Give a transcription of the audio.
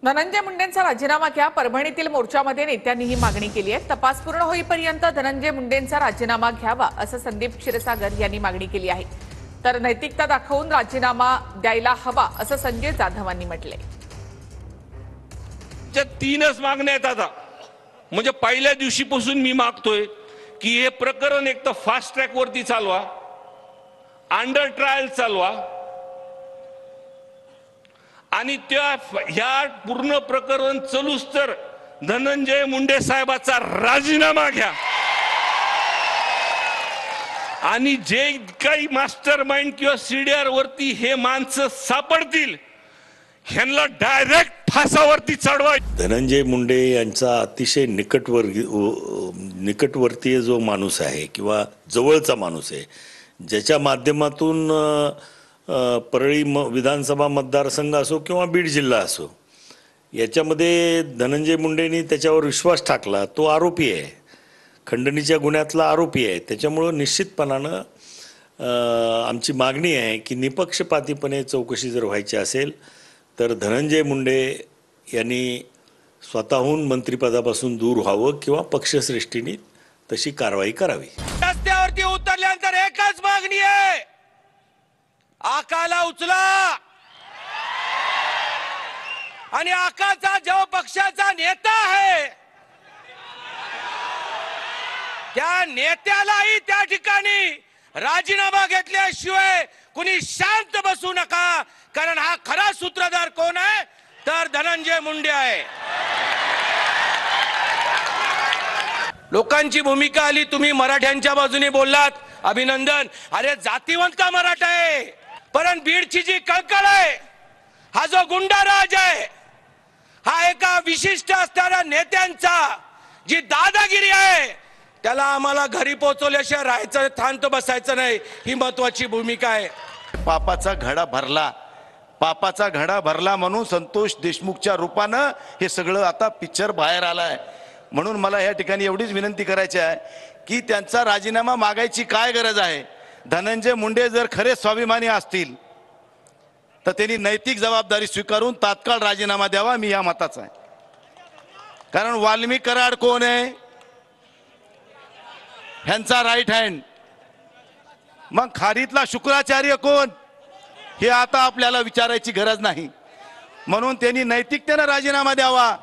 धनंजय मुंडेंचा राजीनामा घ्या। परभणीतील मोर्चामध्ये नेत्यांनी ही मागणी केली आहे। तपास पूर्ण होईपर्यंत धनंजय मुंडेंचा राजीनामा घ्यावा असं संदीप क्षीरसागर यांनी मागणी केली आहे। तर नैतिकता दाखवून राजीनामा द्यायला हवा असं संजय जाधवांनी म्हटलंय। तीनच मागण्या आहेत आता। म्हणजे पहिल्या दिवशीपासून मी मागतोय की हे प्रकरण एक तर फास्ट ट्रॅक वरती चालवा, अंडर ट्रायल चालवा आणि ह्या पूर्ण प्रकरण चलूस तर धनंजय मुंडे साहेबाचा राजीनामा घ्या आणि जे काही मास्टर माइंड किंवा सीडीआर वरती हे माणसं सापडतील ह्यांना डायरेक्ट फासावरती चढवा। धनंजय मुंडे यांचा अतिशय निकटवर्तीय जो माणूस आहे किंवा जवळचा माणूस आहे, ज्याच्या माध्यमातून परळी विधानसभा मतदारसंघ असो किंवा बीड जिल्हा असो, याच्यामध्ये धनंजय मुंडेंनी त्याच्यावर विश्वास टाकला, तो आरोपी आहे, खंडणीच्या गुन्ह्यातला आरोपी आहे। त्याच्यामुळं निश्चितपणानं आमची मागणी आहे की निपक्षपातीपणे चौकशी जर व्हायची असेल तर धनंजय मुंडे यांनी स्वतःहून मंत्रिपदापासून दूर व्हावं किंवा पक्षश्रेष्ठींनी तशी कारवाई करावी। रस्त्यावरती उतरल्यानंतर एकच मागणी आहे, आकाला उचला आणि आकाचा जो पक्षाचा नेता आहे त्या नेत्यालाही त्या ठिकाणी राजीनामा घेतल्याशिवाय कुणी शांत बसू नका, कारण हा खरा सूत्रधार कोण आहे तर धनंजय मुंडे आहे। लोकांची भूमिका आली, तुम्ही मराठ्यांच्या बाजूने बोललात, अभिनंदन। अरे जातीवंत मराठा आहे, पण बीडची जी कळकळ आहे, हा जो गुंडाराज आहे, हा एका विशिष्ट असणाऱ्या नेत्यांचा जी दादागिरी आहे त्याला आम्हाला घरी पोहोचवल्याशिवाय राहायचं, थांत बसायचं नाही, ही महत्वाची भूमिका आहे। पापाचा घडा भरला म्हणून संतोष देशमुखच्या रूपानं हे सगळं आता पिक्चर बाहेर आलाय। म्हणून मला या ठिकाणी एवढीच विनंती करायची आहे की त्यांचा राजीनामा मागायची काय गरज आहे। धनंजय मुंडे जर खरे स्वाभिमानी असतील तर त्यांनी नैतिक जबाबदारी स्वीकारून तात्काळ राजीनामा द्यावा, मी या मताचा आहे। कारण वाल्मिक कराड कोण आहे, ह्यांचा राईट हँड, मग खारीतला शुक्राचार्य कोण हे आता आपल्याला विचारायची गरज नाही। म्हणून त्यांनी नैतिकतेने राजीनामा द्यावा।